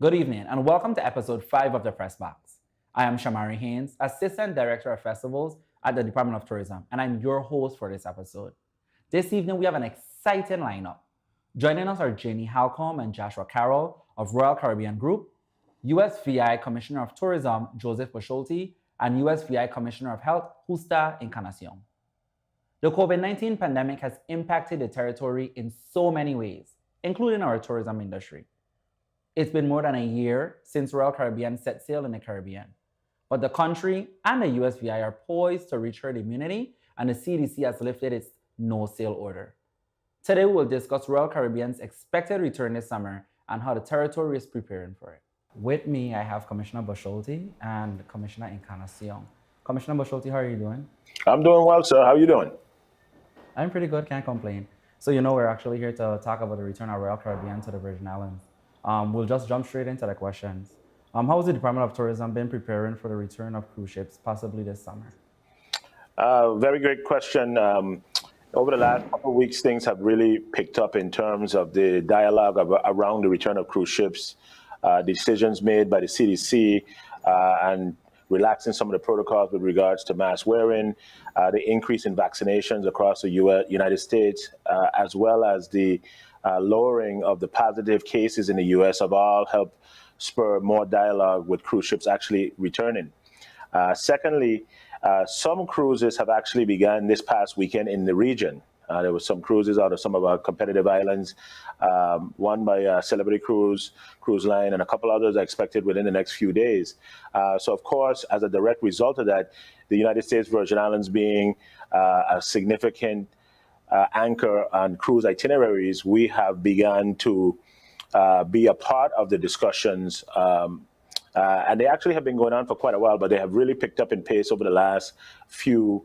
Good evening, and welcome to episode 5 of the Pressbox. I am Shamari Haynes, Assistant Director of Festivals at the Department of Tourism, and I'm your host for this episode. This evening, we have an exciting lineup. Joining us are Janie Halcombe and Joshua Carroll of Royal Caribbean Group, USVI Commissioner of Tourism Joseph Bosholti, and USVI Commissioner of Health Justa Encarnacion. The COVID-19 pandemic has impacted the territory in so many ways, including our tourism industry. It's been more than a year since Royal Caribbean set sail in the Caribbean, but the country and the USVI are poised to reach herd immunity, and the CDC has lifted its no-sail order. Today, we'll discuss Royal Caribbean's expected return this summer and how the territory is preparing for it. With me, I have Commissioner Bosholti and Commissioner Encarnacion. Commissioner Bosholti, how are you doing? I'm doing well, sir. How are you doing? I'm pretty good, can't complain. So we're actually here to talk about the return of Royal Caribbean to the Virgin Islands. We'll just jump straight into the questions. How has the Department of Tourism been preparing for the return of cruise ships, possibly this summer? Very great question. Over the last couple of weeks, things have really picked up in terms of the dialogue around the return of cruise ships, decisions made by the CDC, and relaxing some of the protocols with regards to mask wearing, the increase in vaccinations across the United States, as well as the lowering of the positive cases in the U.S. have all helped spur more dialogue with cruise ships actually returning. Secondly, some cruises have actually begun this past weekend in the region. There were some cruises out of some of our competitive islands, one by Celebrity Cruise Line, and a couple others are expected within the next few days. So, of course, as a direct result of that, the United States Virgin Islands being a significant anchor on cruise itineraries, we have begun to be a part of the discussions. And they actually have been going on for quite a while, but they have really picked up in pace over the last few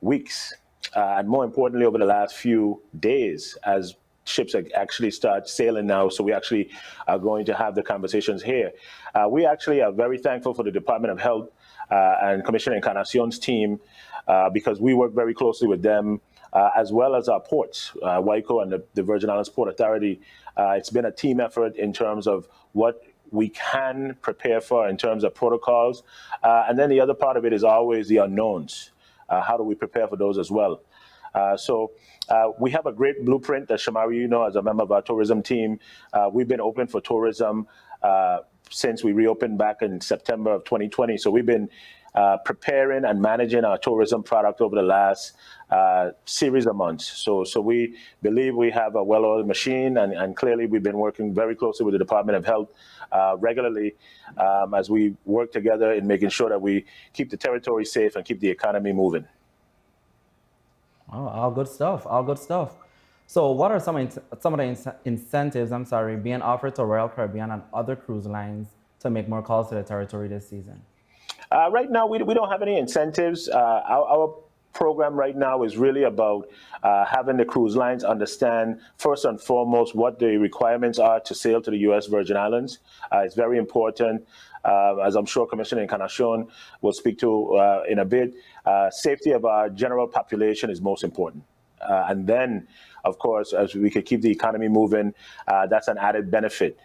weeks. And more importantly, over the last few days, as ships actually start sailing now. So we actually are going to have the conversations here. We actually are very thankful for the Department of Health and Commissioner Encarnacion's team because we work very closely with them, as well as our ports, WICO and the Virgin Islands Port Authority. It's been a team effort in terms of what we can prepare for in terms of protocols. And then the other part of it is always the unknowns. How do we prepare for those as well? So we have a great blueprint that Shamari, as a member of our tourism team. We've been open for tourism since we reopened back in September of 2020. So we've been preparing and managing our tourism product over the last series of months. So we believe we have a well-oiled machine, and clearly we've been working very closely with the Department of Health regularly as we work together in making sure that we keep the territory safe and keep the economy moving. Oh, all good stuff, all good stuff. So what are some of the incentives, being offered to Royal Caribbean and other cruise lines to make more calls to the territory this season? Right now, we don't have any incentives. Our program right now is really about having the cruise lines understand, first and foremost, what the requirements are to sail to the U.S. Virgin Islands. It's very important, as I'm sure Commissioner Encarnacion will speak to in a bit. Safety of our general population is most important. And then, of course, as we could keep the economy moving, that's an added benefit.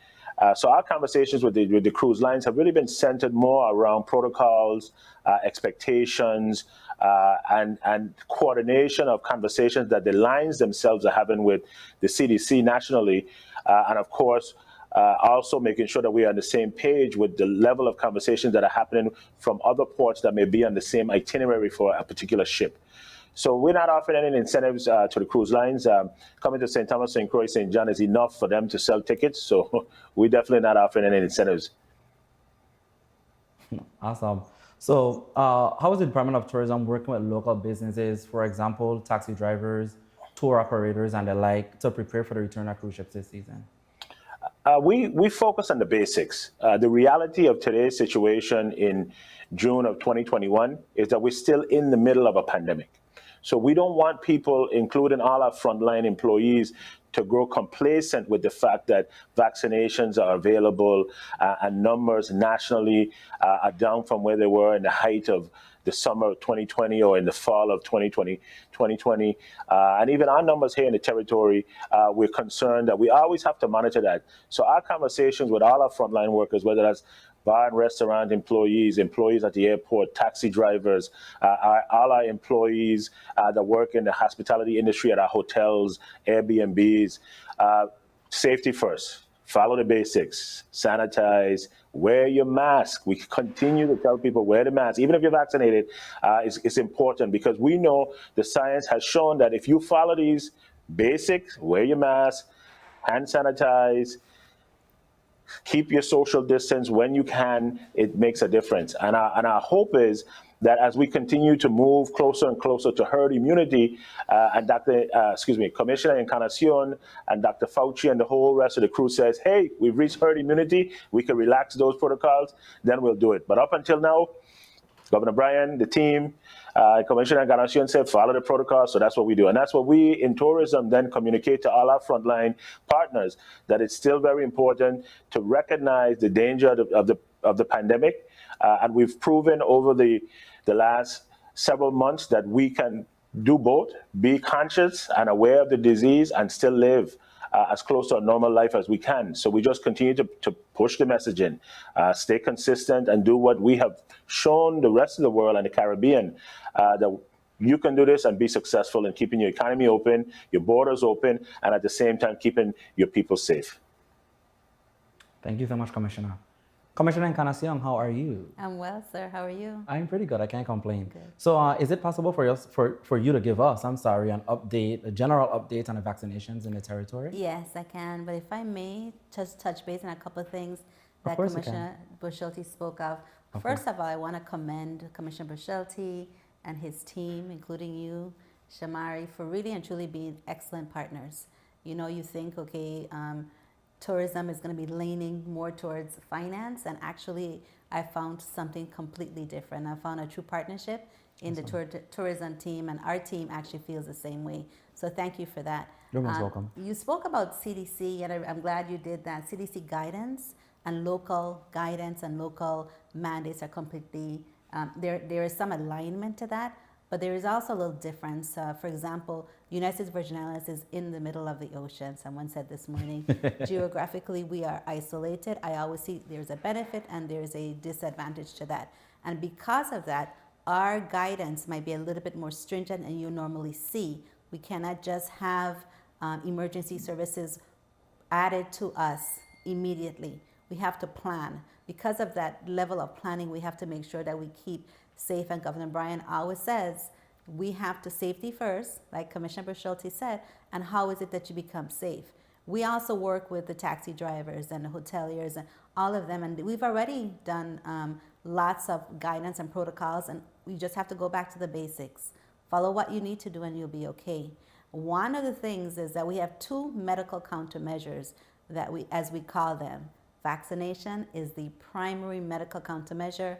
So our conversations with the cruise lines have really been centered more around protocols, expectations, and coordination of conversations that the lines themselves are having with the CDC nationally. And of course, also making sure that we are on the same page with the level of conversations that are happening from other ports that may be on the same itinerary for a particular ship. So we're not offering any incentives to the cruise lines. Coming to St. Thomas, St. Croix, St. John is enough for them to sell tickets. So we're definitely not offering any incentives. Awesome. So how is the Department of Tourism working with local businesses, for example, taxi drivers, tour operators, and the like, to prepare for the return of cruise ships this season? We focus on the basics. The reality of today's situation in June of 2021 is that we're still in the middle of a pandemic. So we don't want people, including all our frontline employees, to grow complacent with the fact that vaccinations are available and numbers nationally are down from where they were in the height of the summer of 2020 or in the fall of 2020. And even our numbers here in the territory, we're concerned that we always have to monitor that. So our conversations with all our frontline workers, whether that's bar and restaurant employees, employees at the airport, taxi drivers, all our employees that work in the hospitality industry at our hotels, Airbnbs, safety first. Follow the basics, sanitize, wear your mask. We continue to tell people wear the mask, even if you're vaccinated. It's important because we know the science has shown that if you follow these basics, wear your mask, hand sanitize, keep your social distance when you can, it makes a difference. And our hope is that as we continue to move closer and closer to herd immunity, and Commissioner Encarnacion and Dr. Fauci and the whole rest of the crew says, hey, we've reached herd immunity, we can relax those protocols, then we'll do it. But up until now, Governor Bryan, the team, Commissioner Encarnacion said, follow the protocol, so that's what we do. And that's what we in tourism then communicate to all our frontline partners, that it's still very important to recognize the danger of the pandemic. And we've proven over the last several months that we can do both, be conscious and aware of the disease and still live as close to a normal life as we can. So we just continue to push the messaging, stay consistent, and do what we have shown the rest of the world and the Caribbean, that you can do this and be successful in keeping your economy open, your borders open, and at the same time keeping your people safe. Thank you so much, Commissioner. Commissioner Encarnacion, how are you? I'm well, sir. How are you? I'm pretty good. I can't complain. Good. So is it possible for you to give us, an update, a general update on the vaccinations in the territory? Yes, I can. But if I may, just touch base on a couple of things that Of course you Commissioner Bushelti spoke of. First of all, I want to commend Commissioner Bushelti and his team, including you, Shamari, for really and truly being excellent partners. You know, you think, okay, tourism is going to be leaning more towards finance, and actually I found something completely different. I found a true partnership in the tourism team, and our team actually feels the same way. So thank you for that. You're most welcome. You spoke about CDC, and I'm glad you did that. CDC guidance and local guidance and local mandates are completely, there is some alignment to that, but there is also a little difference. For example, United States Virgin Islands is in the middle of the ocean. Someone said this morning, geographically, we are isolated. I always see there's a benefit and there's a disadvantage to that. And because of that, our guidance might be a little bit more stringent than you normally see. We cannot just have emergency services added to us immediately. We have to plan. Because of that level of planning, we have to make sure that we keep safe. And Governor Bryan always says, we have to safety first, like Commissioner Bushelti said, and how is it that you become safe? We also work with the taxi drivers and the hoteliers and all of them, and we've already done lots of guidance and protocols, and we just have to go back to the basics. Follow what you need to do and you'll be okay. One of the things is that we have two medical countermeasures that we, as we call them. Vaccination is the primary medical countermeasure,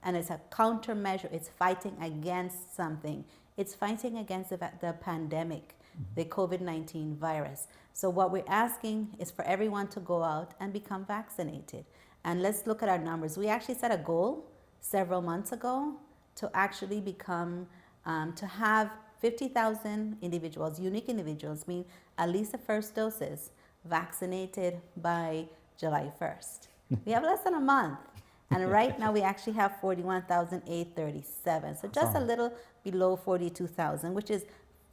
and it's a countermeasure. It's fighting against something. It's fighting against the pandemic, the COVID-19 virus. So what we're asking is for everyone to go out and become vaccinated. And let's look at our numbers. We actually set a goal several months ago to actually become, to have 50,000 individuals, unique individuals, mean at least the first doses, vaccinated by July 1st. We have less than a month. And right now we actually have 41,837. So just a little below 42,000, which is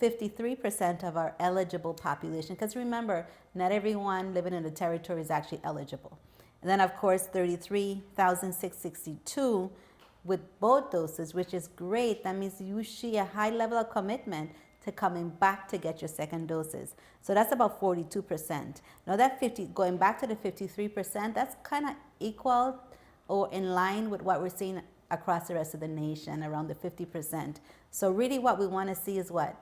53% of our eligible population. Because remember, not everyone living in the territory is actually eligible. And then of course, 33,662 with both doses, which is great. That means you see a high level of commitment to coming back to get your second doses. So that's about 42%. Now that going back to the 53%, that's kind of equal or in line with what we're seeing across the rest of the nation, around the 50%. So really what we want to see is what?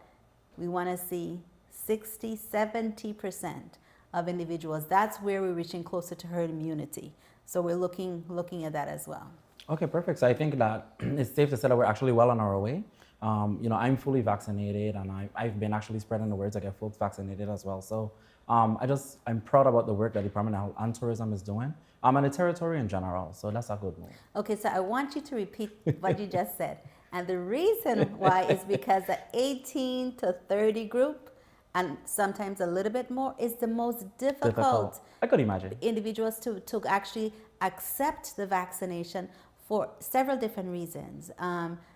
We want to see 60, 70% of individuals. That's where we're reaching closer to herd immunity. So we're looking at that as well. Okay, perfect. So I think that it's safe to say that we're actually well on our way. You know, I'm fully vaccinated, and I've been actually spreading the word to get folks vaccinated as well. So I'm proud about the work that the Department of Health and Tourism is doing, and the territory in general. So that's a good move. Okay, so I want you to repeat what you just said. And the reason why is because the 18 to 30 group, and sometimes a little bit more, is the most difficult. I could imagine. Individuals to actually accept the vaccination for several different reasons.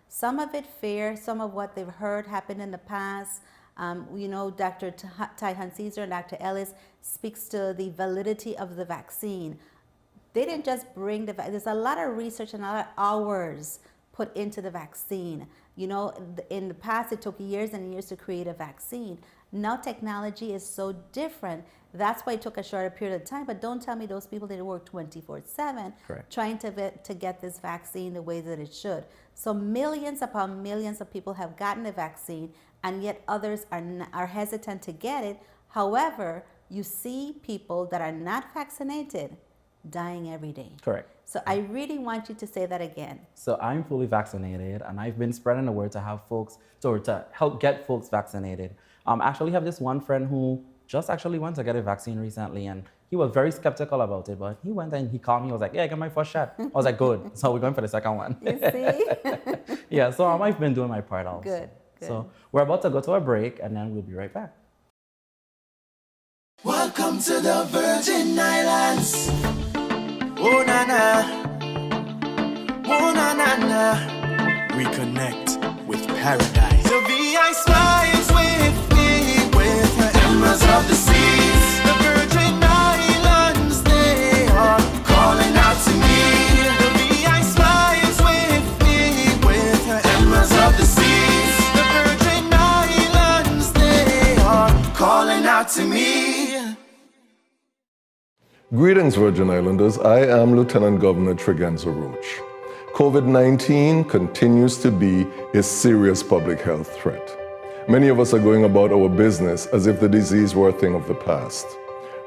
Some of it fear, some of what they've heard happened in the past. Dr. Tyhan Caesar and Dr. Ellis speaks to the validity of the vaccine. They didn't just bring there's a lot of research and a lot of hours put into the vaccine. In the past, it took years and years to create a vaccine. Now technology is so different. That's why it took a shorter period of time. But don't tell me those people didn't work 24/7 trying to get this vaccine the way that it should. So millions upon millions of people have gotten the vaccine, and yet others are hesitant to get it. However, you see people that are not vaccinated dying every day. Correct. So I really want you to say that again. So I'm fully vaccinated, and I've been spreading the word to have folks, to help get folks vaccinated. I actually have this one friend who just actually went to get a vaccine recently, and he was very skeptical about it, but he went and he called me. He was like, "Yeah, I got my first shot." I was like, "Good." So we're going for the second one. You see? Yeah, so I've been doing my part also. Good. So we're about to go to a break, and then we'll be right back. Welcome to the Virgin Islands. Oh na na, oh na na na. Reconnect with paradise. The VI smiles with me, with the embers of the seas. The Virgin Islands, they are calling out to me. The VI smiles with me, with the embers of the seas. The Virgin Islands, they are calling out to me. Greetings, Virgin Islanders. I am Lieutenant Governor Tregenza Roach. COVID-19 continues to be a serious public health threat. Many of us are going about our business as if the disease were a thing of the past.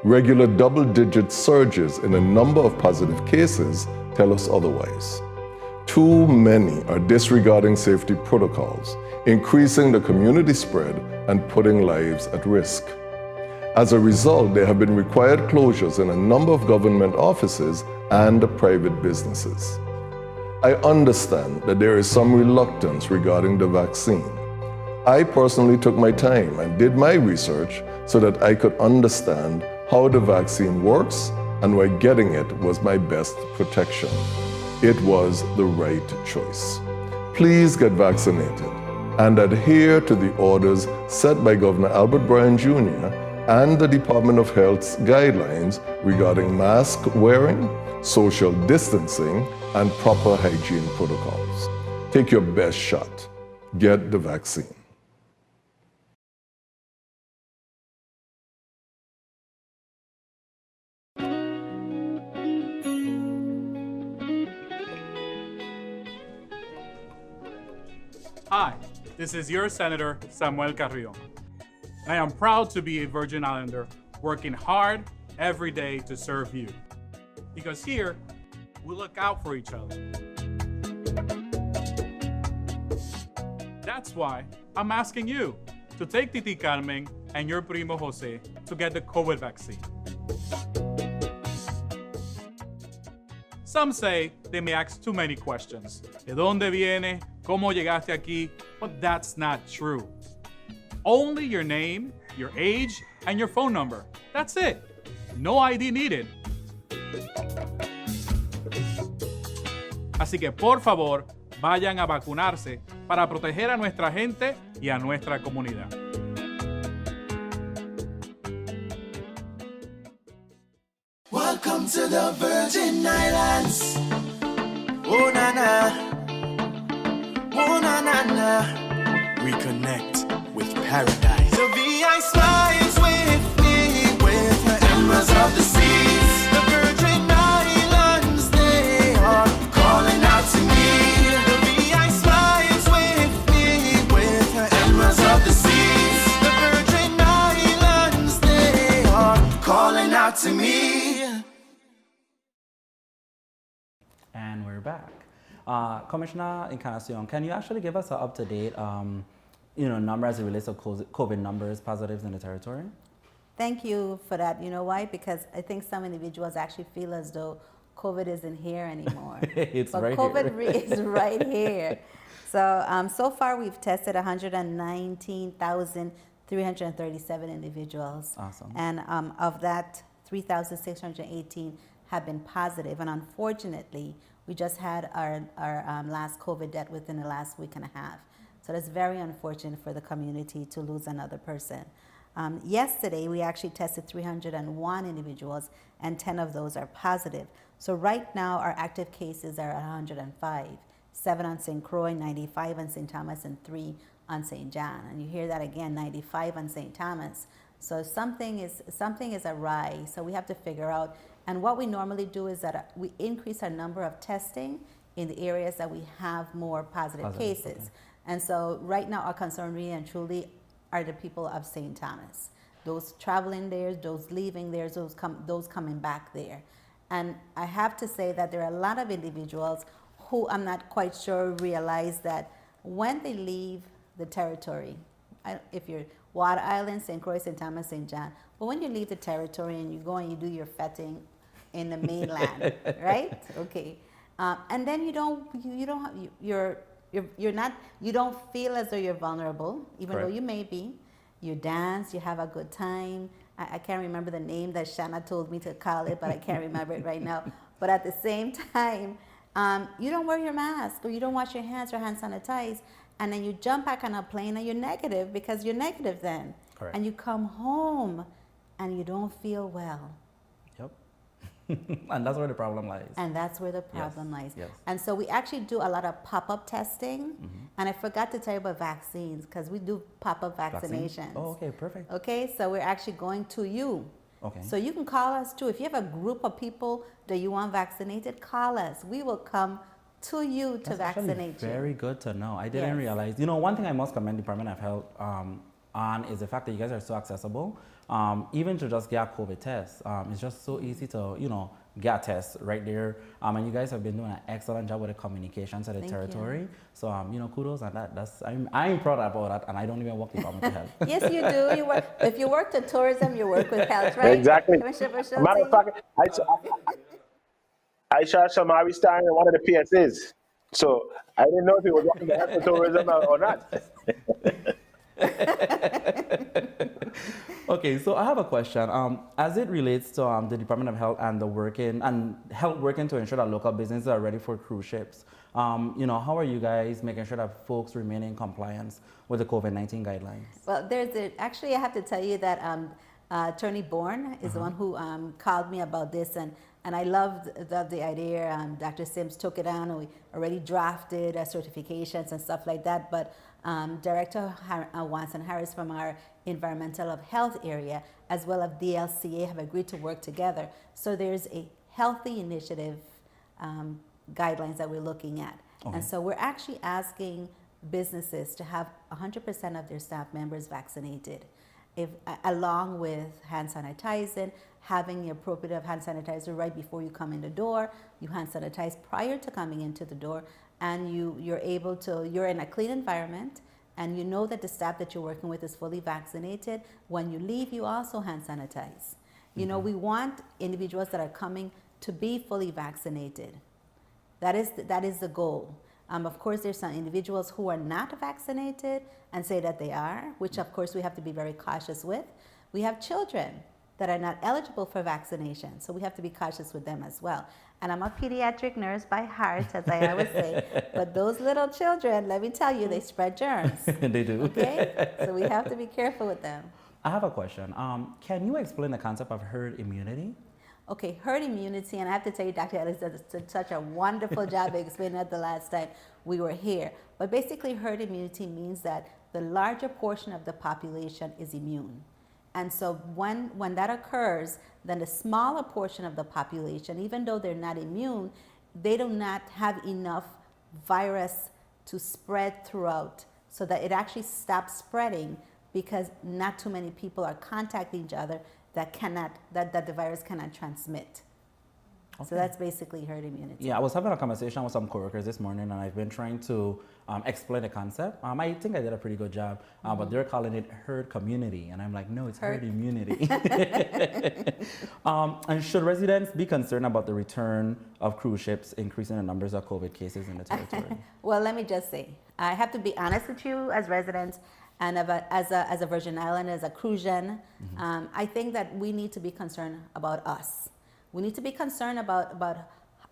Regular double-digit surges in the number of positive cases tell us otherwise. Too many are disregarding safety protocols, increasing the community spread and putting lives at risk. As a result, there have been required closures in a number of government offices and private businesses. I understand that there is some reluctance regarding the vaccine. I personally took my time and did my research so that I could understand how the vaccine works and why getting it was my best protection. It was the right choice. Please get vaccinated and adhere to the orders set by Governor Albert Bryan Jr. and the Department of Health's guidelines regarding mask wearing, social distancing, and proper hygiene protocols. Take your best shot. Get the vaccine. Hi, this is your Senator Samuel Carrion. I am proud to be a Virgin Islander working hard every day to serve you. Because here, we look out for each other. That's why I'm asking you to take Titi Carmen and your primo Jose to get the COVID vaccine. Some say they may ask too many questions. ¿De dónde viene? ¿Cómo llegaste aquí? But that's not true. Only your name, your age, and your phone number. That's it. No ID needed. Así que por favor, vayan a vacunarse para proteger a nuestra gente y a nuestra comunidad. Welcome to the Virgin Islands. Oh na na, oh na na na. Reconnect with paradise. The VI smiles with me, with the embers of the seas. The Virgin Islands, they are calling out to me. The VI smiles with me, with the embers of the seas. The Virgin Islands, they are calling out to me. And we're back. Commissioner Encarnacion, can you actually give us an up-to-date number as it relates to COVID numbers, positives in the territory? Thank you for that. You know why? Because I think some individuals actually feel as though COVID isn't here anymore. It's but right COVID here. is right here. So, so far we've tested 119,337 individuals. Awesome. And of that, 3,618 have been positive. And unfortunately, we just had our last COVID death within the last week and a half. So that's very unfortunate for the community to lose another person. Yesterday, we actually tested 301 individuals, and 10 of those are positive. So right now, our active cases are 105, 7 on St. Croix, 95 on St. Thomas, and 3 on St. John. And you hear that again, 95 on St. Thomas. So something is awry. So we have to figure out. And what we normally do is that we increase our number of testing in the areas that we have more positive cases. Okay. And so right now, our concern really and truly are the people of St. Thomas, those traveling there, those leaving there, those coming back there. And I have to say that there are a lot of individuals who I'm not quite sure realize that when they leave the territory, if you're Water Island, St. Croix, St. Thomas, St. John, but when you leave the territory and you go and you do your fetting in the mainland, right? Okay, and then you don't feel as though you're vulnerable, even though you may be. You dance, you have a good time. I can't remember the name that Shanna told me to call it, but I can't remember it right now. But at the same time, you don't wear your mask, or you don't wash your hands or hand sanitize, and then you jump back on a plane and you're negative because you're negative then. Correct. And you come home and you don't feel well. Yep. And that's where the problem lies. And that's where the problem lies. Yes. And so we actually do a lot of pop-up testing. And I forgot to tell you about vaccines, because we do pop-up vaccinations. Oh, okay, perfect. Okay, so we're actually going to you. Okay. So you can call us too. If you have a group of people that you want vaccinated, call us. We will come to you to That's actually vaccinate you. very good to know. I didn't Yes. realize. One thing I must commend Department of Health on is the fact that you guys are so accessible. Even to just get a COVID test, it's just so easy to get a test right there. And you guys have been doing an excellent job with the communication to the Thank territory. So kudos on that. I'm proud about that, and I don't even work Department of Health. Yes, you do. You work. If you work to tourism, you work with health, right? Exactly. Commissioner Matter of Bashote? fact, I saw Shamari Stein in one of the PSAs. So I didn't know if he was working the health and tourism or not. Okay, so I have a question. As it relates to the Department of Health and health working to ensure that local businesses are ready for cruise ships, how are you guys making sure that folks remain in compliance with the COVID-19 guidelines? Well, actually, I have to tell you that Attorney Bourne is the one who called me about this, and I loved the idea. Dr. Sims took it on, and we already drafted certifications and stuff like that. But Director Watson Harris from our environmental of health area, as well as DLCA, have agreed to work together. So there's a healthy initiative guidelines that we're looking at. Okay. And so we're actually asking businesses to have 100% of their staff members vaccinated, along with hand sanitizing, having the appropriate hand sanitizer right before you come in the door. You hand sanitize prior to coming into the door, and you're in a clean environment, and you know that the staff that you're working with is fully vaccinated. When you leave, you also hand sanitize. We want individuals that are coming to be fully vaccinated. That is the goal. Of course, there's some individuals who are not vaccinated and say that they are, which of course we have to be very cautious with. We have children that are not eligible for vaccination, so we have to be cautious with them as well. And I'm a pediatric nurse by heart, as I always say, but those little children, let me tell you, they spread germs. They do. Okay? So we have to be careful with them. I have a question. Can you explain the concept of herd immunity? Okay, herd immunity, and I have to tell you, Dr. Ellis did such a wonderful job explaining it the last time we were here. But basically, herd immunity means that the larger portion of the population is immune. And so when that occurs, then the smaller portion of the population, even though they're not immune, they do not have enough virus to spread throughout, so that it actually stops spreading, because not too many people are contacting each other that the virus cannot transmit. So that's basically herd immunity. Yeah, I was having a conversation with some coworkers this morning, and I've been trying to explain the concept. I think I did a pretty good job, but they're calling it herd community, and I'm like, no, it's herd immunity. And should residents be concerned about the return of cruise ships increasing the numbers of COVID cases in the territory? Well, let me just say, I have to be honest with you as residents and as a Virgin Island, as a Cruisian. I think that we need to be concerned about us. We need to be concerned about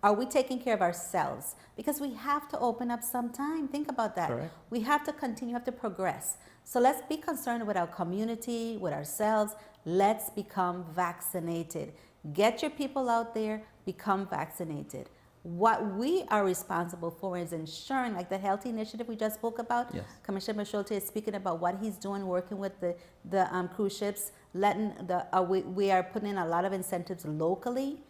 are we taking care of ourselves? Because we have to open up some time. Think about that. Correct. We have to continue, have to progress. So let's be concerned with our community, with ourselves. Let's become vaccinated. Get your people out there, become vaccinated. What we are responsible for is ensuring, like the health initiative we just spoke about. Yes. Commissioner Schulte is speaking about what he's doing, working with the cruise ships, letting we are putting in a lot of incentives locally.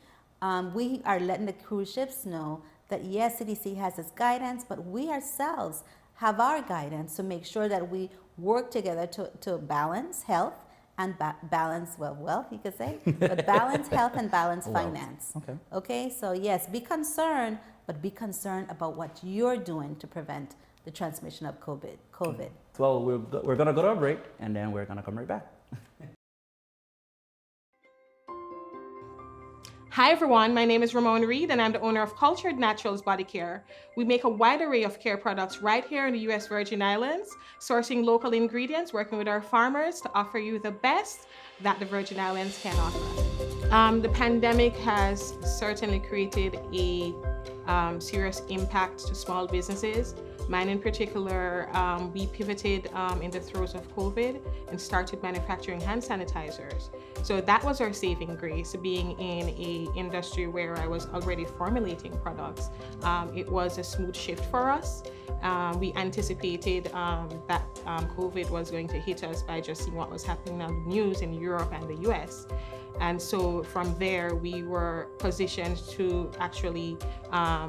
We are letting the cruise ships know that yes, CDC has its guidance, but we ourselves have our guidance to make sure that we work together to balance health and balance, wealth, you could say, but balance health and balance finance. Okay, so yes, be concerned, but be concerned about what you're doing to prevent the transmission of COVID. Well, we're going to go to a break, and then we're going to come right back. Hi everyone, my name is Ramon Reed and I'm the owner of Cultured Naturals Body Care. We make a wide array of care products right here in the US Virgin Islands, sourcing local ingredients, working with our farmers to offer you the best that the Virgin Islands can offer. The pandemic has certainly created a serious impact to small businesses. Mine in particular, we pivoted in the throes of COVID and started manufacturing hand sanitizers. So that was our saving grace, being in an industry where I was already formulating products. It was a smooth shift for us. We anticipated that COVID was going to hit us by just seeing what was happening on the news in Europe and the US. And so from there, we were positioned to actually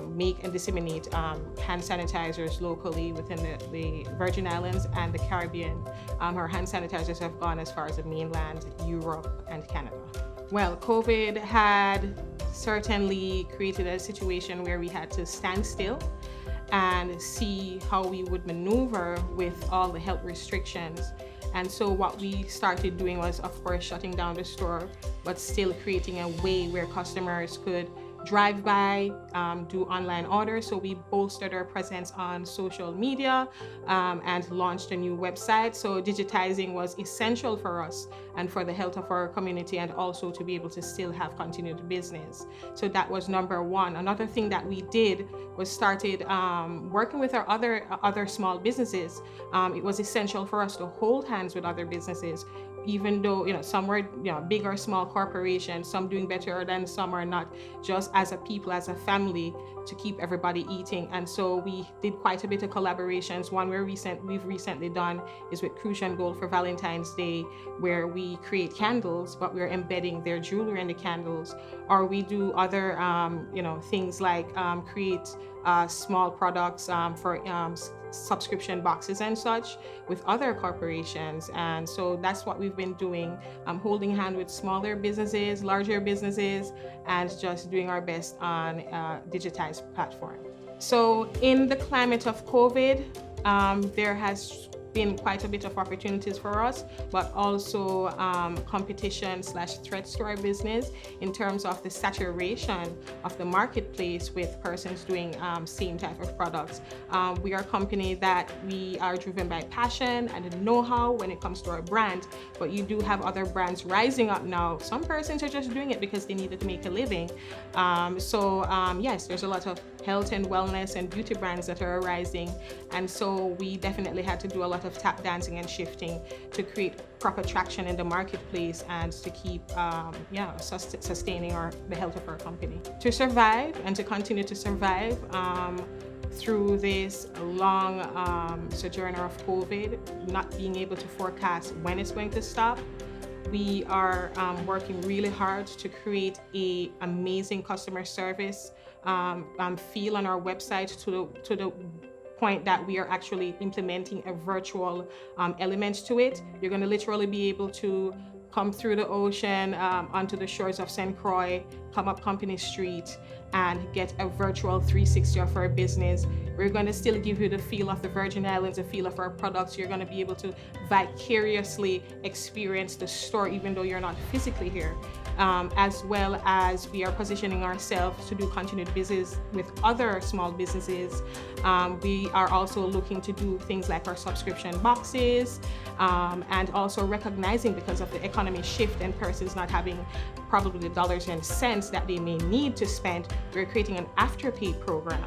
make and disseminate hand sanitizers locally within the Virgin Islands and the Caribbean. Our hand sanitizers have gone as far as the mainland, Europe, and Canada. Well, COVID had certainly created a situation where we had to stand still and see how we would maneuver with all the health restrictions. And so what we started doing was, of course, shutting down the store, but still creating a way where customers could drive by, do online orders. So we bolstered our presence on social media and launched a new website. So digitizing was essential for us and for the health of our community, and also to be able to still have continued business. So that was number one. Another thing that we did was started working with our other small businesses. It was essential for us to hold hands with other businesses, even though some were big or small corporations, some doing better than some are not, just as a people, as a family, to keep everybody eating. And so we did quite a bit of collaborations. One we've recently done is with Crucian Gold for Valentine's Day, where we create candles, but we're embedding their jewelry in the candles. Or we do other things like create small products for subscription boxes and such with other corporations. And so that's what we've been doing, holding hand with smaller businesses, larger businesses, and just doing our best on a digitized platform. So in the climate of COVID, there has been quite a bit of opportunities for us, but also competition/threats to our business in terms of the saturation of the marketplace with persons doing same type of products. We are a company that we are driven by passion and know-how when it comes to our brand, but you do have other brands rising up now. Some persons are just doing it because they needed to make a living. Yes, there's a lot of health and wellness and beauty brands that are arising, and so we definitely had to do a lot of tap dancing and shifting to create proper traction in the marketplace and to keep sustaining the health of our company. To survive and to continue to survive through this long sojourner of COVID, not being able to forecast when it's going to stop, we are working really hard to create an amazing customer service feel on our website to the point that we are actually implementing a virtual element to it. You're going to literally be able to come through the ocean onto the shores of St. Croix, come up Company Street, and get a virtual 360 of our business. We're going to still give you the feel of the Virgin Islands, the feel of our products. You're going to be able to vicariously experience the store even though you're not physically here. As well as we are positioning ourselves to do continued business with other small businesses. We are also looking to do things like our subscription boxes, and also recognizing, because of the economy shift and persons not having probably the dollars and cents that they may need to spend, we're creating an afterpay program.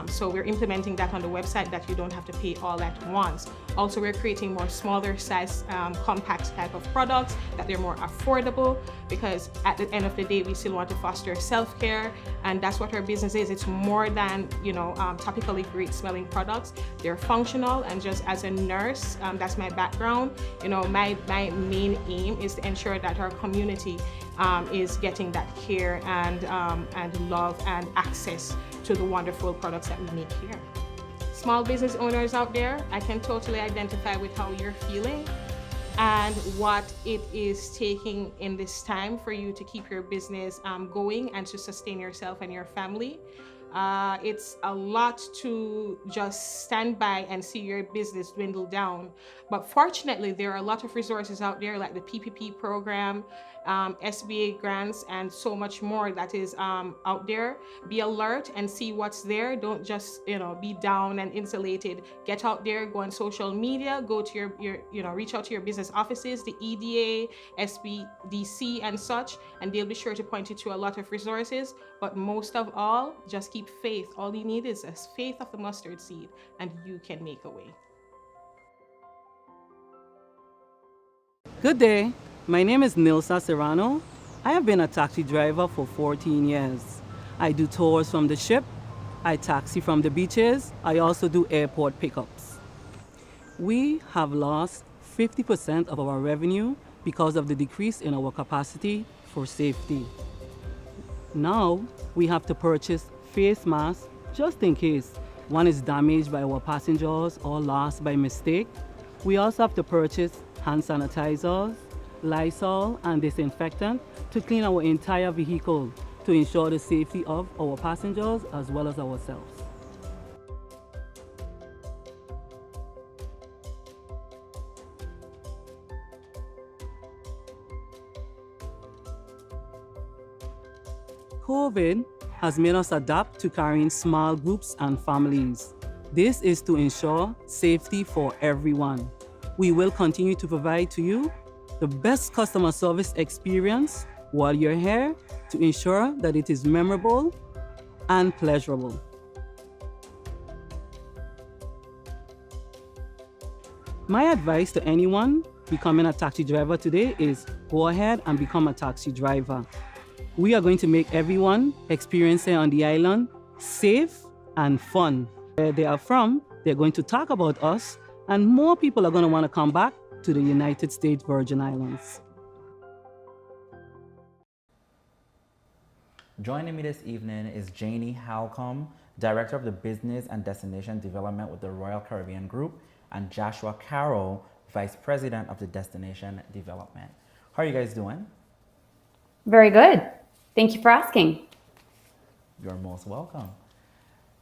So we're implementing that on the website, that you don't have to pay all at once. Also, we're creating more smaller size, compact type of products that they're more affordable, because at the end of the day, we still want to foster self-care, and that's what our business is. It's more than, topically great smelling products. They're functional, and just as a nurse, that's my background. My main aim is to ensure that our community is getting that care and love and access to the wonderful products that we make here. Small business owners out there, I can totally identify with how you're feeling and what it is taking in this time for you to keep your business going and to sustain yourself and your family. It's a lot to just stand by and see your business dwindle down. But fortunately, there are a lot of resources out there like the PPP program, SBA grants, and so much more that is out there. Be alert and see what's there. Don't just be down and insulated. Get out there, go on social media, go to your reach out to your business offices, the EDA, SBDC, and such, and they'll be sure to point you to a lot of resources. But most of all, just keep faith. All you need is a faith of the mustard seed, and you can make a way. Good day. My name is Nilsa Serrano. I have been a taxi driver for 14 years. I do tours from the ship. I taxi from the beaches. I also do airport pickups. We have lost 50% of our revenue because of the decrease in our capacity for safety. Now we have to purchase face masks just in case one is damaged by our passengers or lost by mistake. We also have to purchase hand sanitizers, Lysol, and disinfectant to clean our entire vehicle to ensure the safety of our passengers as well as ourselves. COVID has made us adapt to carrying small groups and families. This is to ensure safety for everyone. We will continue to provide to you the best customer service experience while you're here to ensure that it is memorable and pleasurable. My advice to anyone becoming a taxi driver today is go ahead and become a taxi driver. We are going to make everyone experiencing on the island safe and fun. Where they are from, they're going to talk about us, and more people are going to want to come back to the United States Virgin Islands. Joining me this evening is Janie Halcombe, Director of the Business and Destination Development with the Royal Caribbean Group, and Joshua Carroll, Vice President of the Destination Development. How are you guys doing? Very good. Thank you for asking. You're most welcome.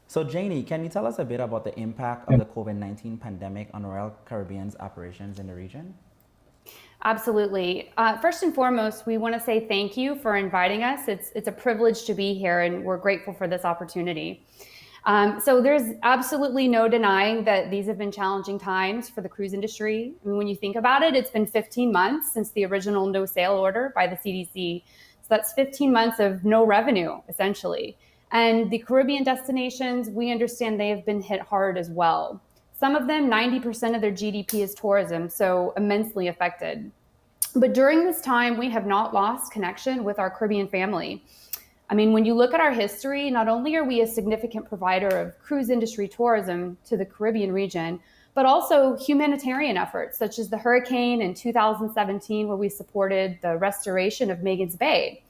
So Janie, can you tell us a bit about the impact of the COVID-19 pandemic on Royal Caribbean's operations in the region? Absolutely. First and foremost, we want to say thank you for inviting us. It's a privilege to be here, and we're grateful for this opportunity. So there's absolutely no denying that these have been challenging times for the cruise industry. I mean, when you think about it, it's been 15 months since the original no sail order by the CDC. So that's 15 months of no revenue, essentially. And the Caribbean destinations, we understand they have been hit hard as well. Some of them, 90% of their GDP is tourism, so immensely affected. But during this time, we have not lost connection with our Caribbean family. I mean, when you look at our history, not only are we a significant provider of cruise industry tourism to the Caribbean region, but also humanitarian efforts, such as the hurricane in 2017, where we supported the restoration of Magens Bay.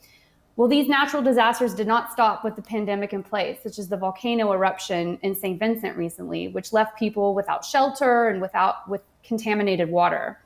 Well, these natural disasters did not stop with the pandemic in place, such as the volcano eruption in St. Vincent recently, which left people without shelter and with contaminated water.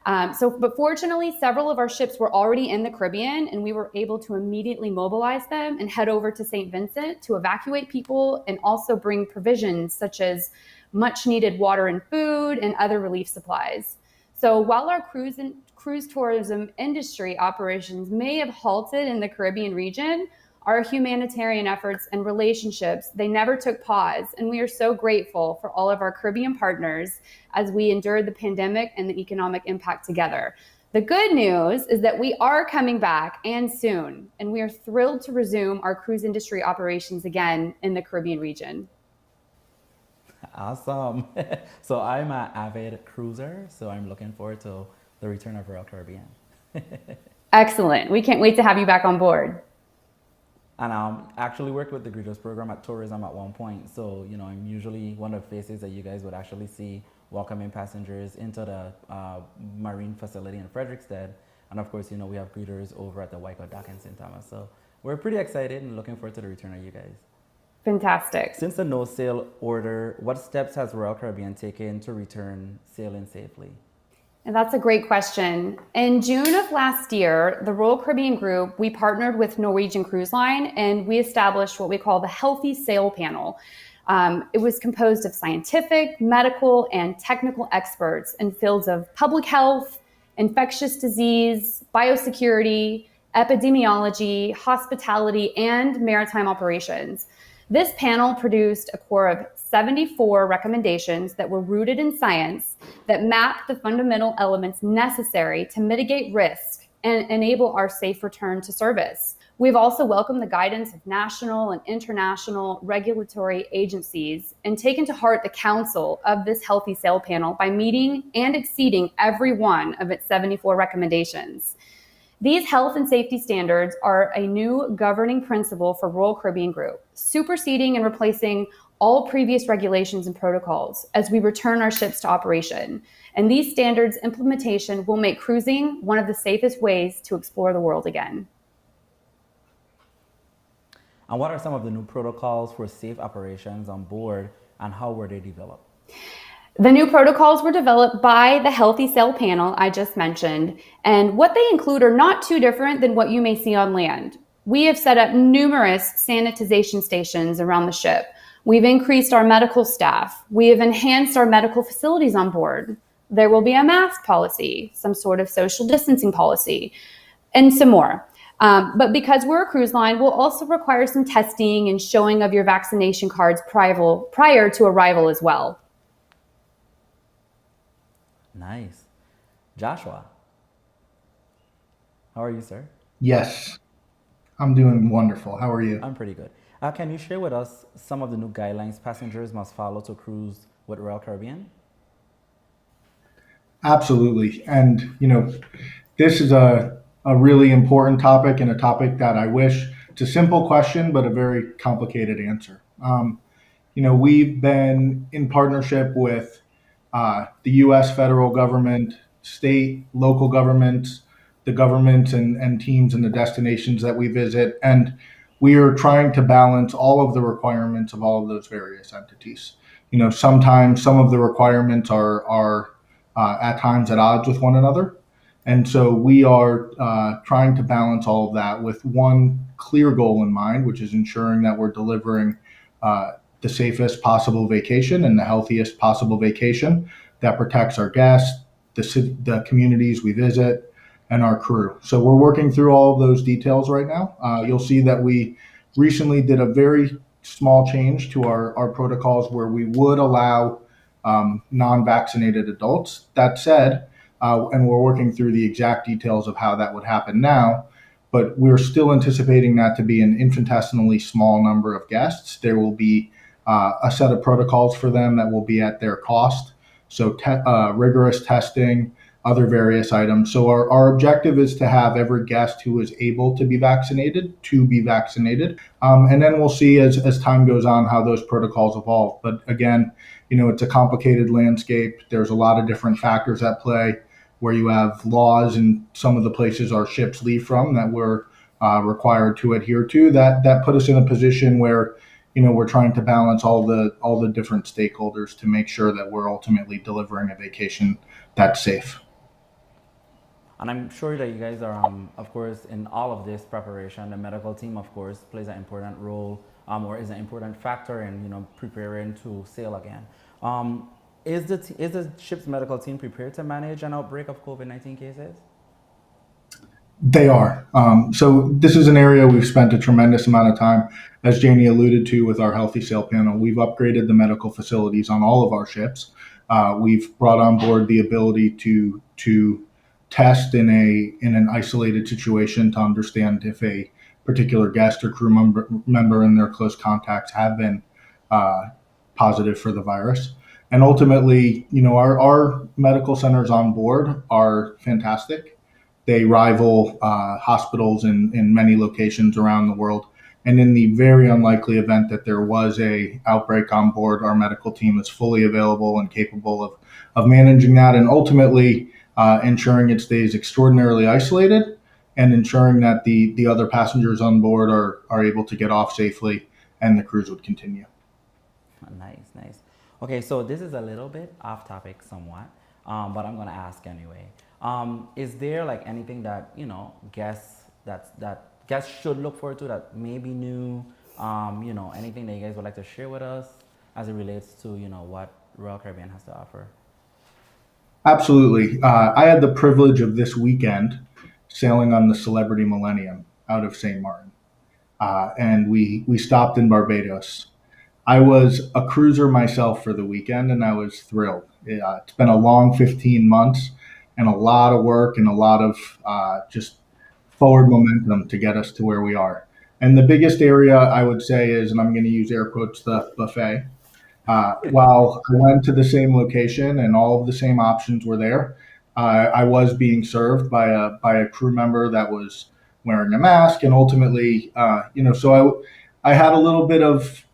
But fortunately, several of our ships were already in the Caribbean, and we were able to immediately mobilize them and head over to St. Vincent to evacuate people and also bring provisions such as much needed water and food and other relief supplies. So while our cruise tourism industry operations may have halted in the Caribbean region, our humanitarian efforts and relationships, they never took pause. And we are so grateful for all of our Caribbean partners as we endured the pandemic and the economic impact together. The good news is that we are coming back and soon, and we are thrilled to resume our cruise industry operations again in the Caribbean region. Awesome. So I'm an avid cruiser, so I'm looking forward to the return of Royal Caribbean. Excellent. We can't wait to have you back on board. And I actually worked with the Greeters program at tourism at one point. So, I'm usually one of the faces that you guys would actually see welcoming passengers into the marine facility in Frederickstead. And of course, we have greeters over at the Waiko Dock in St. Thomas. So we're pretty excited and looking forward to the return of you guys. Fantastic. Since the no sail order, what steps has Royal Caribbean taken to return sailing safely? And that's a great question. In June of last year, the Royal Caribbean Group, we partnered with Norwegian Cruise Line and we established what we call the Healthy Sail Panel. It was composed of scientific, medical, and technical experts in fields of public health, infectious disease, biosecurity, epidemiology, hospitality, and maritime operations. This panel produced a core of 74 recommendations that were rooted in science that mapped the fundamental elements necessary to mitigate risk and enable our safe return to service. We've also welcomed the guidance of national and international regulatory agencies and taken to heart the counsel of this Healthy Sail Panel by meeting and exceeding every one of its 74 recommendations. These health and safety standards are a new governing principle for Royal Caribbean Group, superseding and replacing all previous regulations and protocols as we return our ships to operation. And these standards implementation will make cruising one of the safest ways to explore the world again. And what are some of the new protocols for safe operations on board and how were they developed? The new protocols were developed by the Healthy Sail Panel I just mentioned, and what they include are not too different than what you may see on land. We have set up numerous sanitization stations around the ship. We've increased our medical staff. We have enhanced our medical facilities on board. There will be a mask policy, some sort of social distancing policy, and some more. But because we're a cruise line, we'll also require some testing and showing of your vaccination cards prior to arrival as well. Nice. Joshua, how are you, sir? Yes, I'm doing wonderful. How are you? I'm pretty good. Can you share with us some of the new guidelines passengers must follow to cruise with Royal Caribbean? Absolutely. And, this is a really important topic and a topic that I wish it's a simple question, but a very complicated answer. We've been in partnership with the U.S. federal government, state, local governments, the governments and teams and the destinations that we visit. And we are trying to balance all of the requirements of all of those various entities. Sometimes some of the requirements are at times at odds with one another. And so we are trying to balance all of that with one clear goal in mind, which is ensuring that we're delivering the safest possible vacation and the healthiest possible vacation that protects our guests, the communities we visit, and our crew. So we're working through all of those details right now. You'll see that we recently did a very small change to our protocols where we would allow non-vaccinated adults. That said, and we're working through the exact details of how that would happen now, but we're still anticipating that to be an infinitesimally small number of guests. There will be a set of protocols for them that will be at their cost. So rigorous testing, other various items. So our objective is to have every guest who is able to be vaccinated. And then we'll see as time goes on how those protocols evolve. But again, it's a complicated landscape. There's a lot of different factors at play where you have laws in some of the places our ships leave from that we're required to adhere to. That put us in a position where we're trying to balance all the different stakeholders to make sure that we're ultimately delivering a vacation that's safe. And I'm sure that you guys are, of course, in all of this preparation. The medical team, of course, plays an important role, or is an important factor in preparing to sail again. Is the ship's medical team prepared to manage an outbreak of COVID-19 cases? They are. So this is an area we've spent a tremendous amount of time, as Janie alluded to, with our Healthy Sail panel. We've upgraded the medical facilities on all of our ships. We've brought on board the ability to test in an isolated situation to understand if a particular guest or crew member and their close contacts have been positive for the virus. And ultimately, our medical centers on board are fantastic. They rival hospitals in many locations around the world. And in the very unlikely event that there was a outbreak on board, our medical team is fully available and capable of managing that, and ultimately ensuring it stays extraordinarily isolated and ensuring that the other passengers on board are able to get off safely and the cruise would continue. Nice. Okay, so this is a little bit off topic somewhat, but I'm gonna ask anyway. Is there like anything that guests that guests should look forward to that may be new? Anything that you guys would like to share with us as it relates to what Royal Caribbean has to offer? Absolutely. I had the privilege of this weekend sailing on the Celebrity Millennium out of St. Martin, and we stopped in Barbados. I was a cruiser myself for the weekend, and I was thrilled. It's been a long 15 months and a lot of work and a lot of just forward momentum to get us to where we are. And the biggest area I would say is, and I'm going to use air quotes, the buffet. While I went to the same location and all of the same options were there, I was being served by a crew member that was wearing a mask, and ultimately, so I had a little bit of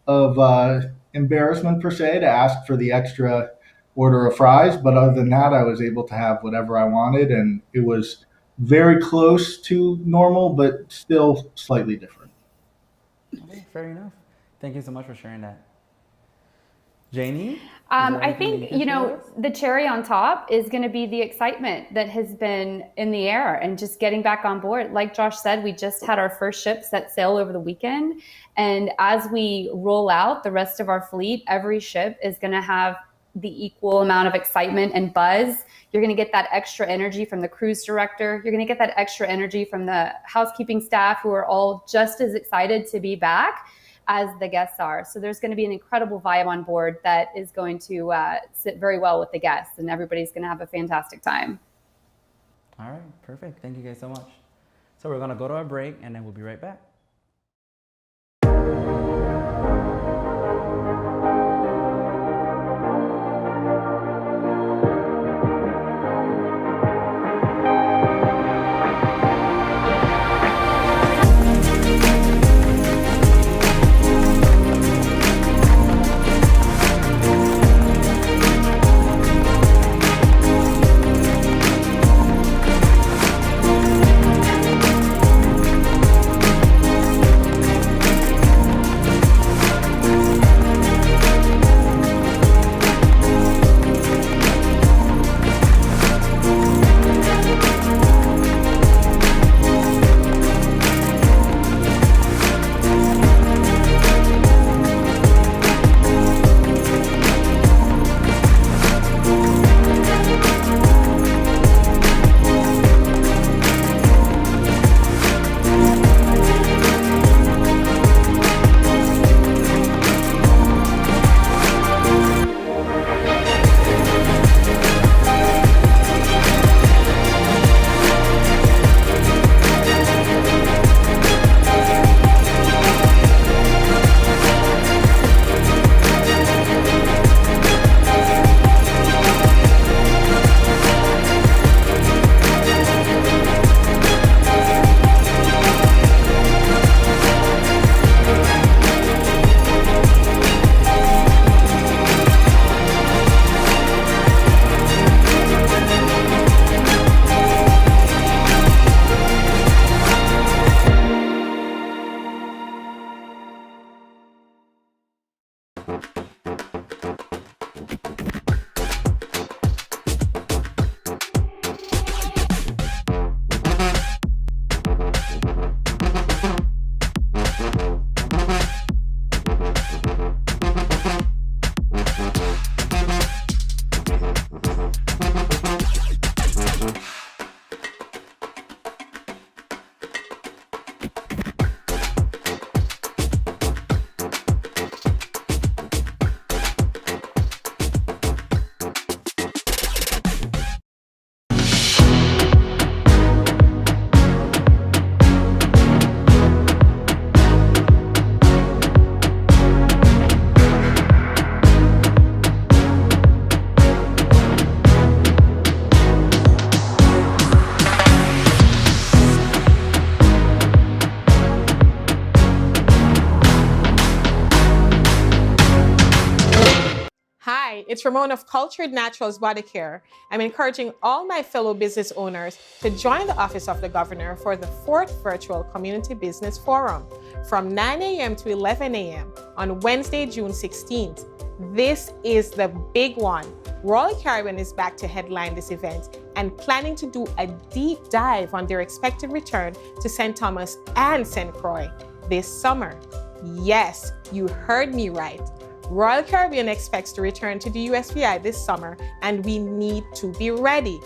embarrassment per se to ask for the extra order of fries, but other than that, I was able to have whatever I wanted, and it was very close to normal, but still slightly different. Okay, fair enough. Thank you so much for sharing that. Janie? I think, the cherry on top is going to be the excitement that has been in the air and just getting back on board. Like Josh said, we just had our first ship set sail over the weekend. And as we roll out the rest of our fleet, every ship is going to have the equal amount of excitement and buzz. You're going to get that extra energy from the cruise director. You're going to get that extra energy from the housekeeping staff, who are all just as excited to be back as the guests are. So there's going to be an incredible vibe on board that is going to sit very well with the guests, and everybody's going to have a fantastic time. All right, perfect. Thank you guys so much. So we're going to go to our break, and then we'll be right back. Hi, it's Ramon of Cultured Naturals Body Care. I'm encouraging all my fellow business owners to join the Office of the Governor for the 4th Virtual Community Business Forum from 9 a.m. to 11 a.m. on Wednesday, June 16th. This is the big one. Royal Caribbean is back to headline this event and planning to do a deep dive on their expected return to St. Thomas and St. Croix this summer. Yes, you heard me right. Royal Caribbean expects to return to the USVI this summer, and we need to be ready.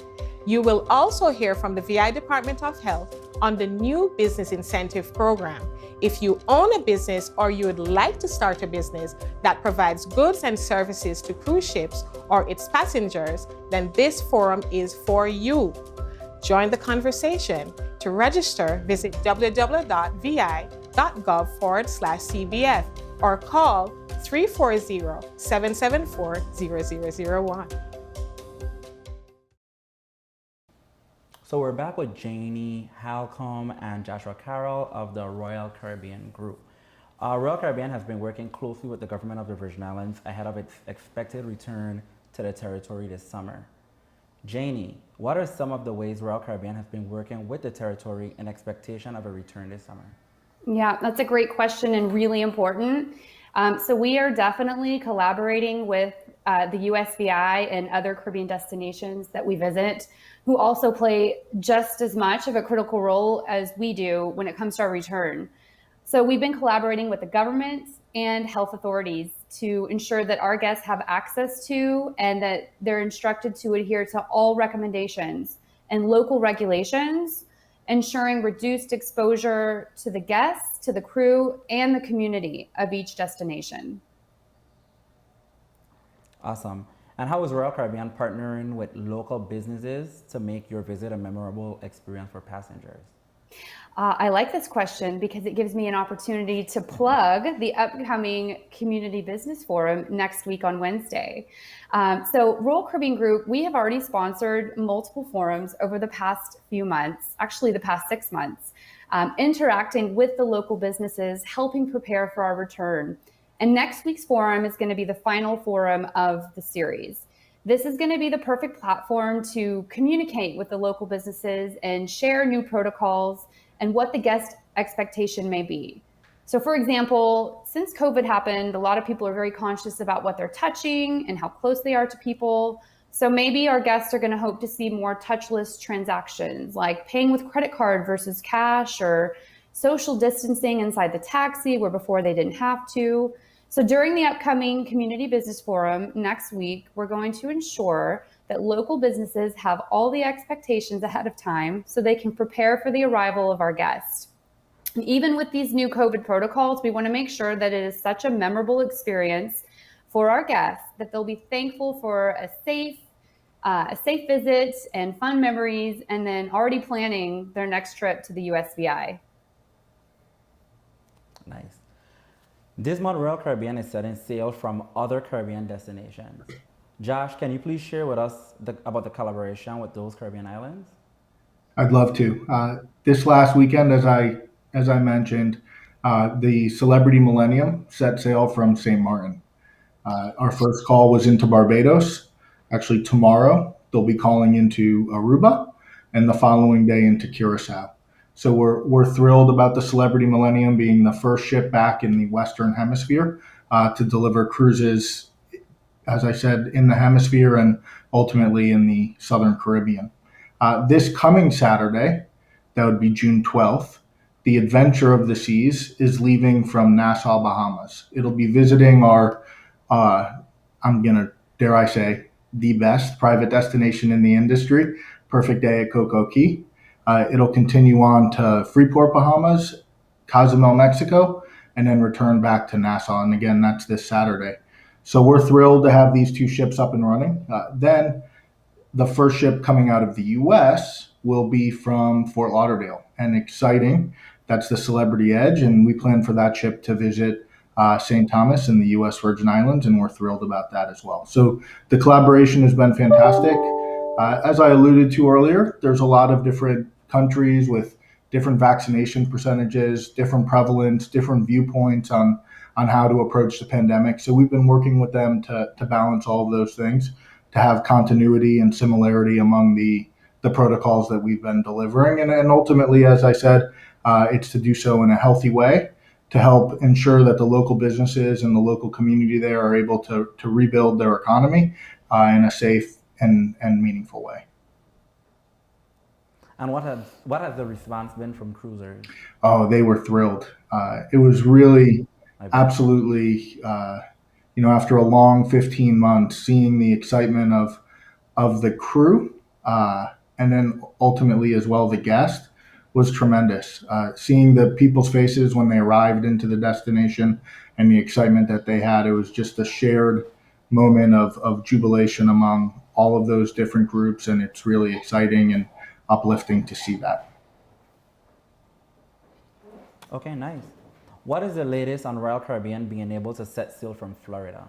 You will also hear from the VI Department of Health on the new business incentive program. If you own a business or you would like to start a business that provides goods and services to cruise ships or its passengers, then this forum is for you. Join the conversation. To register, visit www.vi.gov/CBF or call 340-774-0001. So we're back with Janie, Halcom, and Joshua Carroll of the Royal Caribbean Group. Royal Caribbean has been working closely with the government of the Virgin Islands ahead of its expected return to the territory this summer. Janie, what are some of the ways Royal Caribbean has been working with the territory in expectation of a return this summer? Yeah, that's a great question and really important. So we are definitely collaborating with the USVI and other Caribbean destinations that we visit, who also play just as much of a critical role as we do when it comes to our return. So we've been collaborating with the government and health authorities to ensure that our guests have access to and that they're instructed to adhere to all recommendations and local regulations, ensuring reduced exposure to the guests, to the crew, and the community of each destination. Awesome. And how is Royal Caribbean partnering with local businesses to make your visit a memorable experience for passengers? I like this question because it gives me an opportunity to plug the upcoming Community Business Forum next week on Wednesday. So Royal Caribbean Group, we have already sponsored multiple forums over the past few months, actually the past 6 months, interacting with the local businesses, helping prepare for our return. And next week's forum is going to be the final forum of the series. This is going to be the perfect platform to communicate with the local businesses and share new protocols and what the guest expectation may be. So for example, since COVID happened, a lot of people are very conscious about what they're touching and how close they are to people. So maybe our guests are going to hope to see more touchless transactions, like paying with credit card versus cash, or social distancing inside the taxi where before they didn't have to. So during the upcoming Community Business Forum next week, we're going to ensure that local businesses have all the expectations ahead of time so they can prepare for the arrival of our guests. And even with these new COVID protocols, we want to make sure that it is such a memorable experience for our guests that they'll be thankful for a safe visit and fun memories, and then already planning their next trip to the USVI. Nice. This month, Royal Caribbean is setting sail from other Caribbean destinations. Josh, can you please share with us about the collaboration with those Caribbean islands? I'd love to. This last weekend, as I mentioned, the Celebrity Millennium set sail from St. Martin. Our first call was into Barbados. Actually, tomorrow they'll be calling into Aruba, and the following day into Curacao. So we're thrilled about the Celebrity Millennium being the first ship back in the Western Hemisphere to deliver cruises, as I said, in the hemisphere and ultimately in the Southern Caribbean. This coming Saturday, that would be June 12th, the Adventure of the Seas is leaving from Nassau, Bahamas. It'll be visiting our, I'm going to, dare I say, the best private destination in the industry, Perfect Day at Coco Key. It'll continue on to Freeport, Bahamas, Cozumel, Mexico, and then return back to Nassau. And again, that's this Saturday. So we're thrilled to have these two ships up and running. Then the first ship coming out of the U.S. will be from Fort Lauderdale, and exciting. That's the Celebrity Edge, and we plan for that ship to visit St. Thomas in the U.S. Virgin Islands, and we're thrilled about that as well. So the collaboration has been fantastic. As I alluded to earlier, there's a lot of different countries with different vaccination percentages, different prevalence, different viewpoints on on how to approach the pandemic. So we've been working with them to balance all of those things, to have continuity and similarity among the protocols that we've been delivering. And ultimately, as I said, it's to do so in a healthy way to help ensure that the local businesses and the local community there are able to rebuild their economy in a safe and meaningful way. And what has the response been from cruisers? Oh, they were thrilled. It was really I bet. absolutely, after a long 15 months, seeing the excitement of the crew and then ultimately as well the guest was tremendous. Seeing the people's faces when they arrived into the destination and the excitement that they had, it was just a shared moment of jubilation among all of those different groups, and it's really exciting and uplifting to see that. Okay, nice. What is the latest on Royal Caribbean being able to set sail from Florida?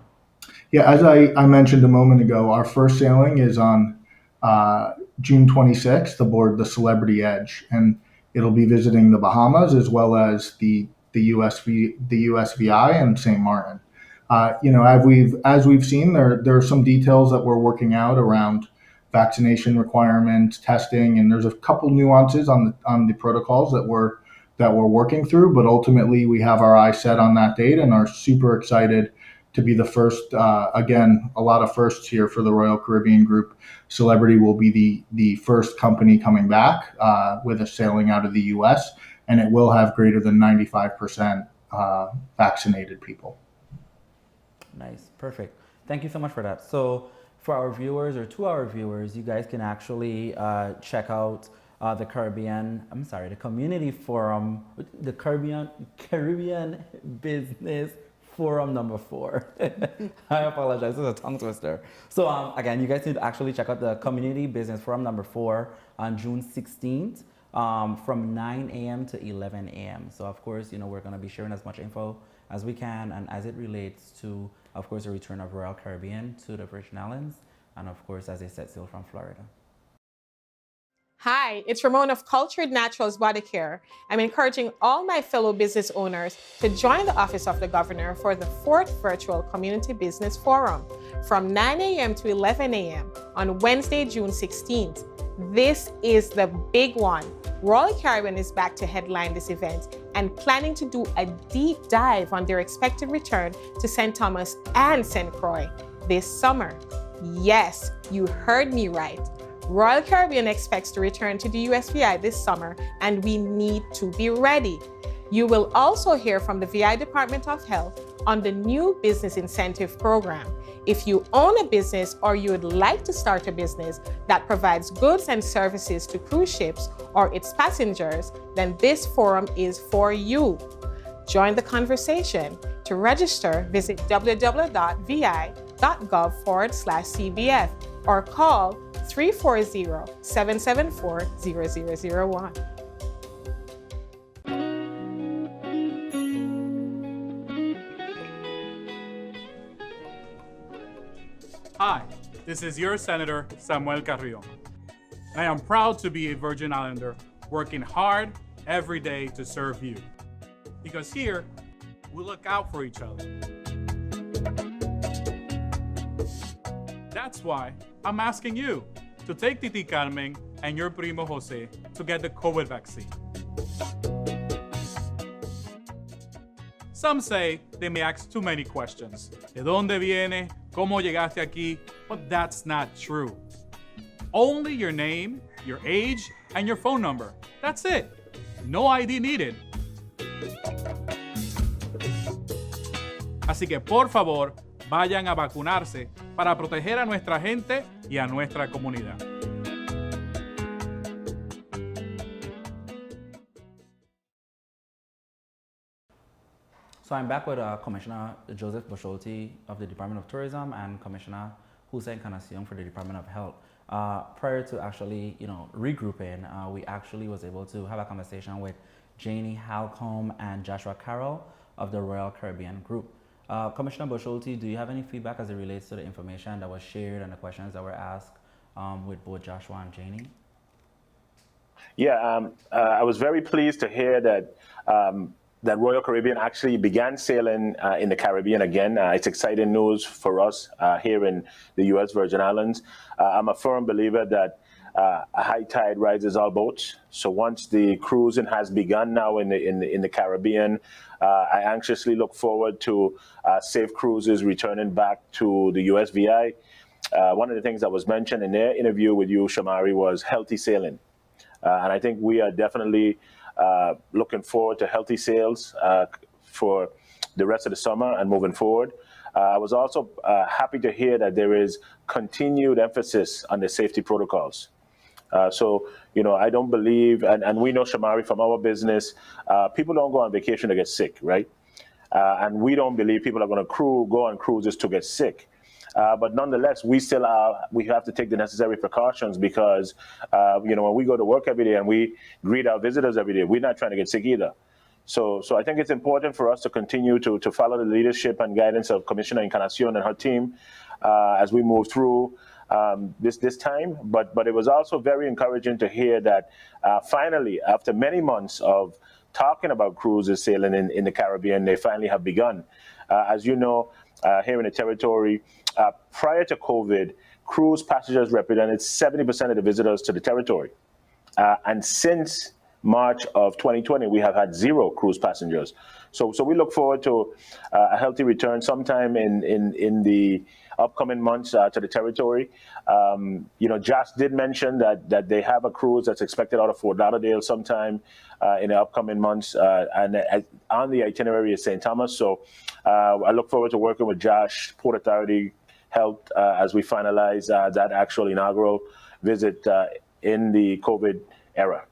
Yeah, as I mentioned a moment ago, our first sailing is on June 26th aboard the Celebrity Edge, and it'll be visiting the Bahamas as well as the USVI and St. Martin. As we've seen, there are some details that we're working out around vaccination requirements, testing, and there's a couple nuances on the protocols that we're working through. But ultimately, we have our eyes set on that date and are super excited to be the first. Again, a lot of firsts here for the Royal Caribbean Group. Celebrity will be the first company coming back with a sailing out of the U.S., and it will have greater than 95% vaccinated people. Nice, perfect. Thank you so much for that. So for our viewers or to our viewers, you guys can actually check out the Community Forum, the Caribbean Business Forum number 4. I apologize, this is a tongue twister. So again, you guys need to actually check out the Community Business Forum number 4 on June 16th from 9 a.m. to 11 a.m. So of course, we're going to be sharing as much info as we can and as it relates to, of course, the return of Royal Caribbean to the Virgin Islands and of course, as they set sail from Florida. Hi, it's Ramon of Cultured Naturals Body Care. I'm encouraging all my fellow business owners to join the Office of the Governor for the 4th Virtual Community Business Forum from 9 a.m. to 11 a.m. on Wednesday, June 16th. This is the big one. Royal Caribbean is back to headline this event and planning to do a deep dive on their expected return to St. Thomas and St. Croix this summer. Yes, you heard me right. Royal Caribbean expects to return to the USVI this summer, and we need to be ready. You will also hear from the VI Department of Health on the new business incentive program. If you own a business or you would like to start a business that provides goods and services to cruise ships or its passengers, then this forum is for you. Join the conversation. To register, visit www.vi.gov/CBF or call 340-774-0001. Hi, this is your Senator Samuel Carrion. I am proud to be a Virgin Islander working hard every day to serve you. Because here, we look out for each other. That's why I'm asking you to take Titi Carmen and your primo Jose to get the COVID vaccine. Some say they may ask too many questions. ¿De dónde viene? ¿Cómo llegaste aquí? But that's not true. Only your name, your age, and your phone number. That's it. No ID needed. Así que por favor, vayan a vacunarse para proteger a nuestra gente y a nuestra comunidad. So I'm back with Commissioner Joseph Bosholti of the Department of Tourism and Commissioner Hussein Kanasiong for the Department of Health. Prior to actually, regrouping, we actually was able to have a conversation with Janie Halcombe and Joshua Carroll of the Royal Caribbean Group. Commissioner Bosholti, do you have any feedback as it relates to the information that was shared and the questions that were asked with both Joshua and Janie? Yeah, I was very pleased to hear that that Royal Caribbean actually began sailing in the Caribbean again. It's exciting news for us here in the U.S. Virgin Islands. I'm a firm believer that a high tide rises all boats. So once the cruising has begun now in the Caribbean, I anxiously look forward to safe cruises returning back to the USVI. One of the things that was mentioned in their interview with you, Shamari, was healthy sailing. And I think we are definitely looking forward to healthy sails for the rest of the summer and moving forward. I was also happy to hear that there is continued emphasis on the safety protocols. So, I don't believe, and we know, Shamari, from our business, people don't go on vacation to get sick, right? And we don't believe people are going to go on cruises to get sick. But nonetheless, we have to take the necessary precautions because, when we go to work every day and we greet our visitors every day, we're not trying to get sick either. So I think it's important for us to continue to follow the leadership and guidance of Commissioner Encarnacion and her team as we move through this time. But it was also very encouraging to hear that finally, after many months of talking about cruises sailing in the Caribbean, they finally have begun. As you know, here in the territory, prior to COVID, cruise passengers represented 70% of the visitors to the territory. And since March of 2020, we have had 0 cruise passengers. So we look forward to a healthy return sometime in the upcoming months to the territory. Josh did mention that they have a cruise that's expected out of Fort Lauderdale sometime in the upcoming months, and on the itinerary is St. Thomas. So I look forward to working with Josh, Port Authority, Health, as we finalize that actual inaugural visit in the COVID era.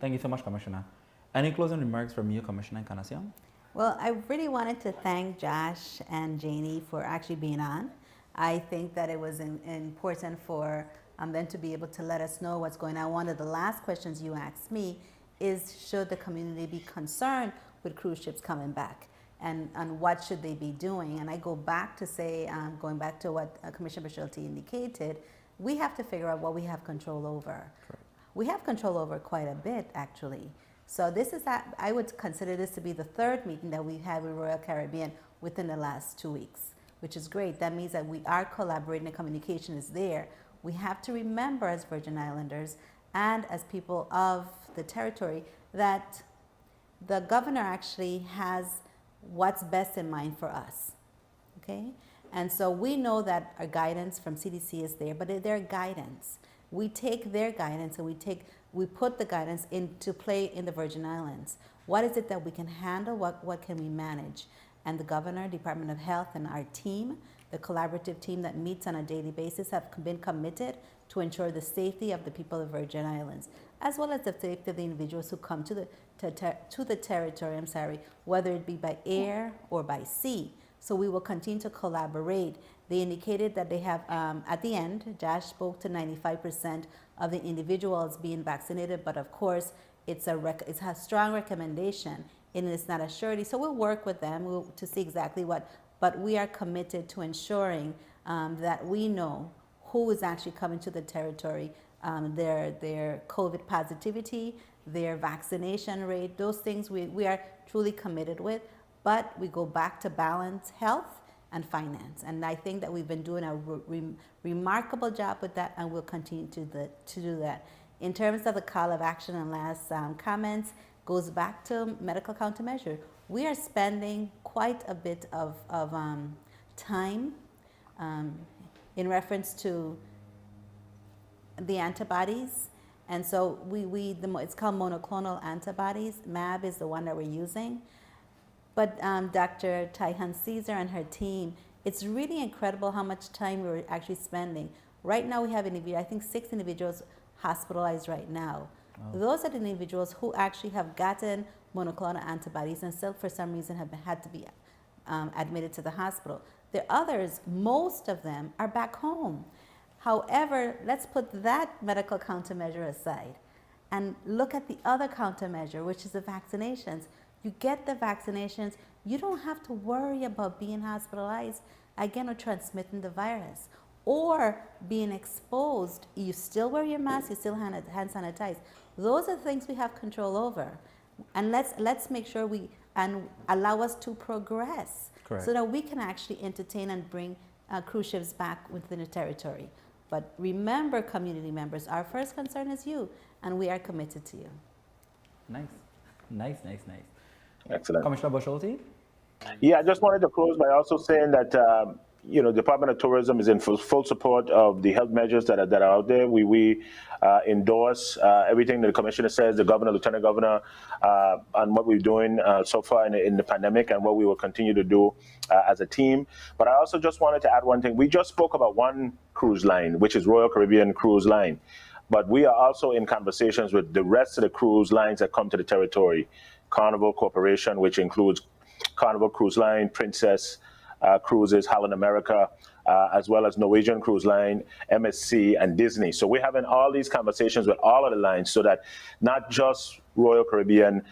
Thank you so much, Commissioner. Any closing remarks from you, Commissioner Encarnacion? Well, I really wanted to thank Josh and Janie for actually being on. I think that it was important for them to be able to let us know what's going on. One of the last questions you asked me is, should the community be concerned with cruise ships coming back? And what should they be doing? And I go back to say, going back to what Commissioner Bashilty indicated, we have to figure out what we have control over. Correct. We have control over quite a bit, actually. So this is that I would consider this to be the 3rd meeting that we've had with Royal Caribbean within the last 2 weeks, which is great. That means that we are collaborating, the communication is there. We have to remember as Virgin Islanders and as people of the territory that the governor actually has what's best in mind for us, okay? And so we know that our guidance from CDC is there, but they're guidance. We take their guidance and we put the guidance into play in the Virgin Islands. What is it that we can handle? What can we manage? And the governor, Department of Health, and our team, the collaborative team that meets on a daily basis, have been committed to ensure the safety of the people of Virgin Islands, as well as the safety of the individuals who come to the territory, whether it be by air or by sea. So we will continue to collaborate. They indicated that they have, at the end, Josh spoke to 95% of the individuals being vaccinated, but of course, it's a strong recommendation, and it's not a surety. So we'll work with them to see exactly what, but we are committed to ensuring that we know who is actually coming to the territory, their COVID positivity, their vaccination rate, those things we are truly committed with. But we go back to balance health and finance. And I think that we've been doing a remarkable job with that, and we'll continue to do that. In terms of the call of action and last comments, goes back to medical countermeasure. We are spending quite a bit of time in reference to the antibodies. And so it's called monoclonal antibodies. MAB is the one that we're using. But Dr. Taihan Caesar and her team, it's really incredible how much time we're actually spending. Right now we have, I think, 6 individuals hospitalized right now. Wow. Those are the individuals who actually have gotten monoclonal antibodies and still for some reason have had to be admitted to the hospital. The others, most of them, are back home. However, let's put that medical countermeasure aside and look at the other countermeasure, which is the vaccinations. You get the vaccinations, you don't have to worry about being hospitalized again or transmitting the virus or being exposed. You still wear your mask, you still hand sanitize. Those are the things we have control over. And let's make sure we and allow us to progress. Correct. So that we can actually entertain and bring cruise ships back within the territory. But remember, community members, our first concern is you, and we are committed to you. Nice. Nice. Excellent. Commissioner Busholti? Yeah, I just wanted to close by also saying that Department of Tourism is in full support of the health measures that are out there. We endorse everything that the commissioner says, the governor, lieutenant governor, on what we're doing so far in the pandemic and what we will continue to do as a team. But I also just wanted to add one thing. We just spoke about one cruise line, which is Royal Caribbean Cruise Line. But we are also in conversations with the rest of the cruise lines that come to the territory. Carnival Corporation, which includes Carnival Cruise Line, Princess Cruises, Holland America, as well as Norwegian Cruise Line, MSC, and Disney. So we're having all these conversations with all of the lines so that not just Royal Caribbean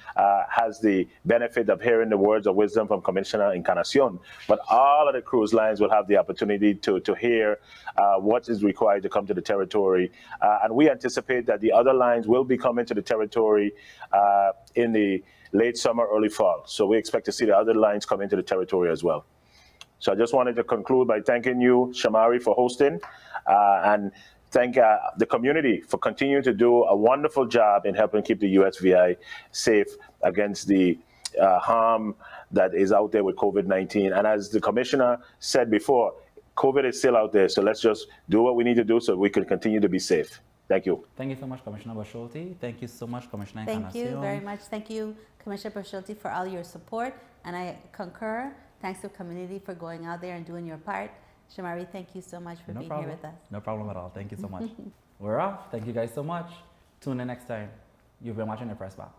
has the benefit of hearing the words of wisdom from Commissioner Encarnacion, but all of the cruise lines will have the opportunity to hear what is required to come to the territory. And we anticipate that the other lines will be coming to the territory in the late summer, early fall. So we expect to see the other lines come into the territory as well. So I just wanted to conclude by thanking you, Shamari, for hosting, and thank the community for continuing to do a wonderful job in helping keep the USVI safe against the harm that is out there with COVID-19. And as the commissioner said before, COVID is still out there, so let's just do what we need to do so we can continue to be safe. Thank you. Thank you so much, Commissioner Busholti. Thank you so much, Commissioner Encarnacion. Thank you very much. Thank you, Commissioner Busholti, for all your support, and I concur. Thanks to the community for going out there and doing your part. Shamari, thank you so much for being here with us. No problem at all. Thank you so much. We're off. Thank you guys so much. Tune in next time. You've been watching the Press Box.